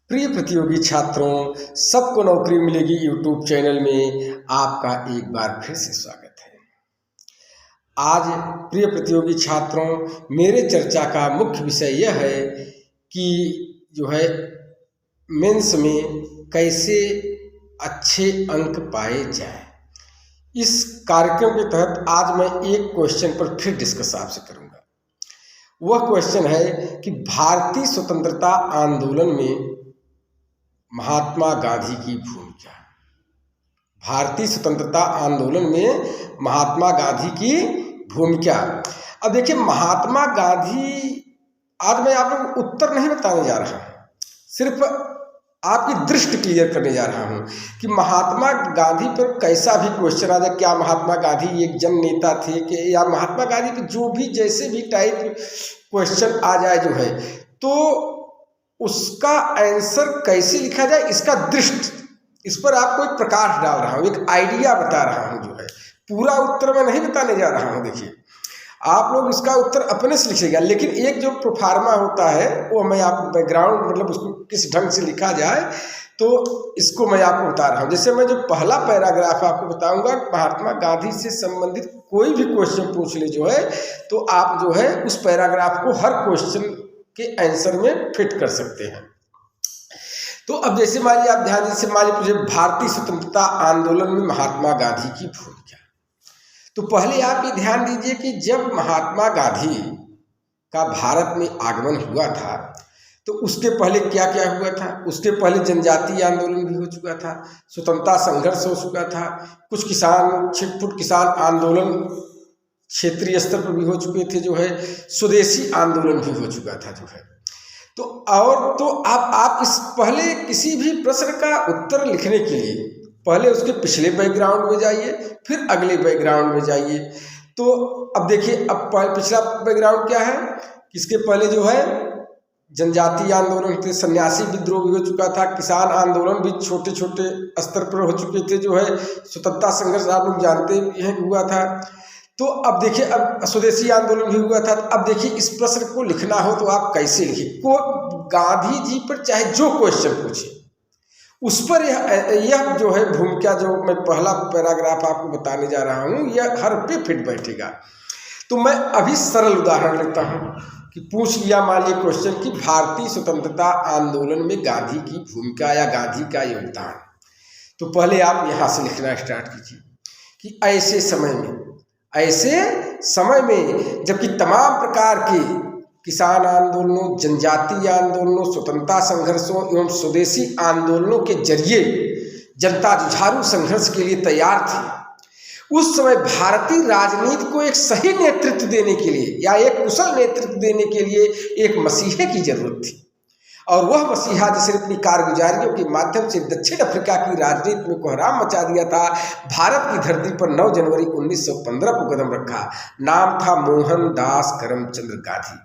प्रिय प्रतियोगी छात्रों, सबको नौकरी मिलेगी यूट्यूब चैनल में आपका एक बार फिर से स्वागत है। आज प्रिय प्रतियोगी छात्रों, मेरे चर्चा का मुख्य विषय यह है कि जो है मेंस में कैसे अच्छे अंक पाए जाए। इस कार्यक्रम के तहत आज मैं एक क्वेश्चन पर फिर डिस्कस आपसे करूंगा। वह क्वेश्चन है कि भारतीय स्वतंत्रता आंदोलन में महात्मा गांधी की भूमिका। भारतीय स्वतंत्रता आंदोलन में महात्मा गांधी की भूमिका। अब देखिए, महात्मा गांधी, आज मैं आप लोगों को उत्तर नहीं बताने जा रहा हूं, सिर्फ आपकी दृष्टि क्लियर करने जा रहा हूं कि महात्मा गांधी पर कैसा भी क्वेश्चन आ जाए, क्या महात्मा गांधी एक जन नेता थे कि, या महात्मा गांधी पर जो भी जैसे भी टाइप क्वेश्चन आ जाए जो है, तो उसका आंसर कैसे लिखा जाए, इसका दृष्टि, इस पर आपको एक प्रकाश डाल रहा हूँ, एक आइडिया बता रहा हूँ जो है। पूरा उत्तर मैं नहीं बताने जा रहा हूँ। देखिए, आप लोग इसका उत्तर अपने से लिखिएगा, लेकिन एक जो प्रोफार्मा होता है वो मैं आप बैकग्राउंड, मतलब उसको किस ढंग से लिखा जाए, तो इसको मैं आपको बता रहा हूँ। जैसे मैं जो पहला पैराग्राफ आपको बताऊंगा, महात्मा गांधी से संबंधित कोई भी क्वेश्चन पूछ ले जो है, तो आप जो है उस पैराग्राफ को हर क्वेश्चन के आंसर में फिट कर सकते हैं। तो अब जैसे मान लीजिए, आप ध्यान से मान लीजिए भारतीय स्वतंत्रता आंदोलन में महात्मा गांधी की भूमिका। तो पहले आप ये ध्यान दीजिए कि जब महात्मा गांधी का भारत में आगमन हुआ था, तो उसके पहले क्या क्या हुआ था। उसके पहले जनजातीय आंदोलन भी हो चुका था, स्वतंत्रता संघर्ष हो चुका था, कुछ किसान, छिटपुट किसान आंदोलन क्षेत्रीय स्तर पर भी हो चुके थे जो है, स्वदेशी आंदोलन भी हो चुका था जो है। तो और तो आप इस पहले किसी भी प्रश्न का उत्तर लिखने के लिए पहले उसके पिछले बैकग्राउंड में जाइए, फिर अगले बैकग्राउंड में जाइए। तो अब देखिए, अब पिछला बैकग्राउंड क्या है, इसके पहले जो है जनजातीय आंदोलन थे, सन्यासी विद्रोह भी हो चुका था, किसान आंदोलन भी छोटे छोटे स्तर पर हो चुके थे जो है, स्वतंत्रता संघर्ष आप लोग जानते हैं हुआ था। तो अब देखिए, अब स्वदेशी आंदोलन भी हुआ था। अब देखिए, इस प्रश्न को लिखना हो तो आप कैसे लिखिए। को गांधी जी पर चाहे जो क्वेश्चन पूछे, उस पर यह जो है भूमिका, जो मैं पहला पैराग्राफ आपको बताने जा रहा हूँ, यह हर पे फिट बैठेगा। तो मैं अभी सरल उदाहरण लेता हूँ कि पूछ लिया मान लीजिए क्वेश्चन कि भारतीय स्वतंत्रता आंदोलन में गांधी की भूमिका या गांधी का योगदान। तो पहले आप यहाँ से लिखना स्टार्ट कीजिए कि ऐसे समय में जबकि तमाम प्रकार के किसान आंदोलनों, जनजातीय आंदोलनों, स्वतंत्रता संघर्षों एवं स्वदेशी आंदोलनों के जरिए जनता जुझारू संघर्ष के लिए तैयार थी, उस समय भारतीय राजनीति को एक सही नेतृत्व देने के लिए या एक कुशल नेतृत्व देने के लिए एक मसीहे की जरूरत थी। और वह मसीहा जिसने अपनी कारगुजारियों के माध्यम से दक्षिण अफ्रीका की राजनीति में कोहराम मचा दिया था, भारत की धरती पर 9 जनवरी 1915 को कदम रखा। नाम था मोहनदास करमचंद गांधी।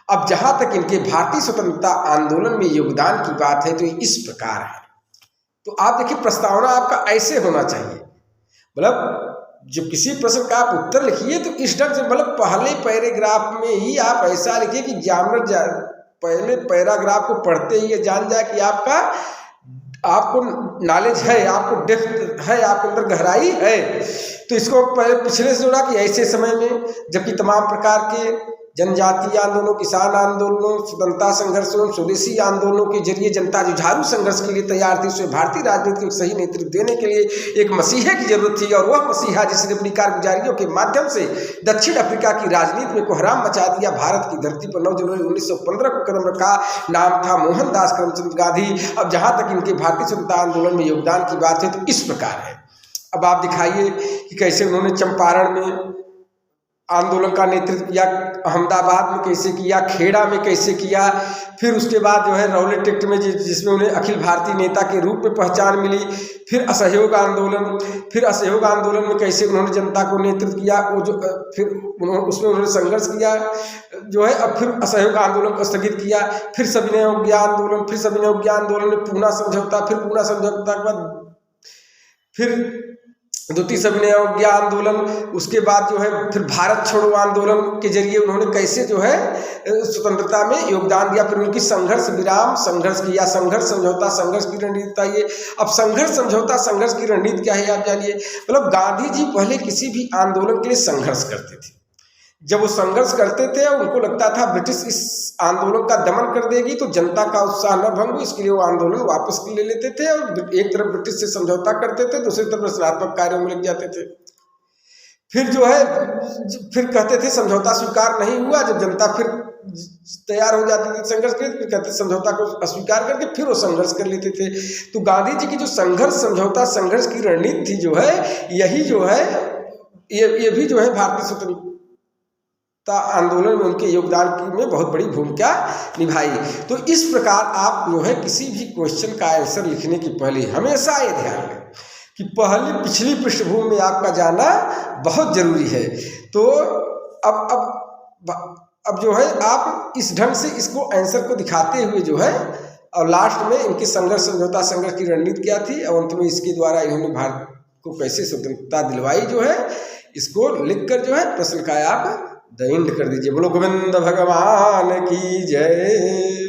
अब जहां तक इनके भारतीय स्वतंत्रता आंदोलन में योगदान की बात है, तो इस प्रकार है। तो आप देखिए, प्रस्तावना आपका ऐसे होना चाहिए, मतलब जब किसी प्रश्न का आप उत्तर लिखिए तो इस ढंग से, मतलब पहले पैराग्राफ में ही आप ऐसा लिखिए कि एग्जामिनर पहले पैराग्राफ को पढ़ते ही ये जान जाए कि आपको नॉलेज है, आपको डेप्थ है, आपके अंदर गहराई है। तो इसको पहले पिछले से जोड़ा कि ऐसे समय में जबकि तमाम प्रकार के जनजातीय आंदोलनों, किसान आंदोलनों, स्वतंत्रता संघर्षों, स्वदेशी आंदोलनों के जरिए जनता जुझारू संघर्ष के लिए तैयार थी, उसमें भारतीय राजनीति को सही नेतृत्व देने के लिए एक मसीहे की जरूरत थी। और वह मसीहा जिसने अपनी कारगुजारियों के माध्यम से दक्षिण अफ्रीका की राजनीति में कोहराम मचा दिया, भारत की धरती पर 9 जनवरी 1915 को कदम रखा, नाम था मोहनदास करमचंद गांधी। अब जहां तक इनके भारतीय स्वतंत्रता आंदोलन में योगदान की बात है, तो इस प्रकार है। अब आप दिखाइए कि कैसे उन्होंने चंपारण में आंदोलन का नेतृत्व किया, अहमदाबाद में कैसे किया, खेड़ा में कैसे किया, फिर उसके बाद जो है रौलेट एक्ट में जिसमें उन्हें अखिल भारतीय नेता के रूप में पहचान मिली, फिर असहयोग आंदोलन में कैसे उन्होंने जनता को नेतृत्व किया, वो जो फिर उसमें उन्होंने संघर्ष किया जो है। अब फिर असहयोग आंदोलन को स्थगित किया, फिर सविनय अवज्ञा आंदोलन में पूना समझौता, फिर पूना समझौता के बाद फिर द्वितीय सविनय अवज्ञा आंदोलन, उसके बाद जो है फिर भारत छोड़ो आंदोलन के जरिए उन्होंने कैसे जो है स्वतंत्रता में योगदान दिया। फिर उनकी संघर्ष विराम संघर्ष की या संघर्ष समझौता संघर्ष की रणनीति बताइए। अब संघर्ष समझौता संघर्ष की रणनीति क्या है आप जानिए। मतलब गांधी जी पहले किसी भी आंदोलन के लिए संघर्ष करते थे। जब वो संघर्ष करते थे और उनको लगता था ब्रिटिश इस आंदोलन का दमन कर देगी तो जनता का उत्साह न भंग हो, इसके लिए वो आंदोलन वापस ले लेते थे और एक तरफ ब्रिटिश से समझौता करते थे, दूसरी तरफ रचनात्मक कार्यों में लग जाते थे। फिर जो है फिर कहते थे समझौता स्वीकार नहीं हुआ, जब जनता फिर तैयार हो जाती थी संघर्ष के लिए, फिर कहते समझौता को अस्वीकार करके फिर वो संघर्ष कर लेते थे। तो गांधी जी की जो संघर्ष समझौता संघर्ष की रणनीति थी जो है, यही जो है ये भी जो है भारतीय स्वतंत्रता आंदोलन में उनके योगदान की में बहुत बड़ी भूमिका निभाई। तो इस प्रकार आप जो है किसी भी क्वेश्चन का आंसर लिखने की पहले हमेशा ये ध्यान रखें कि पहले पिछली पृष्ठभूमि में आपका जाना बहुत जरूरी है। तो अब जो है आप इस ढंग से इसको आंसर को दिखाते हुए जो है और लास्ट में इनकी संघर्ष समझौता संघर्ष की रणनीति क्या थी और अंत में इसके द्वारा इन्होंने भारत को कैसे स्वतंत्रता दिलवाई जो है, इसको लिखकर जो है प्रश्न का आप द एंड कर दीजिए। बोलो गोविंद भगवान की जय।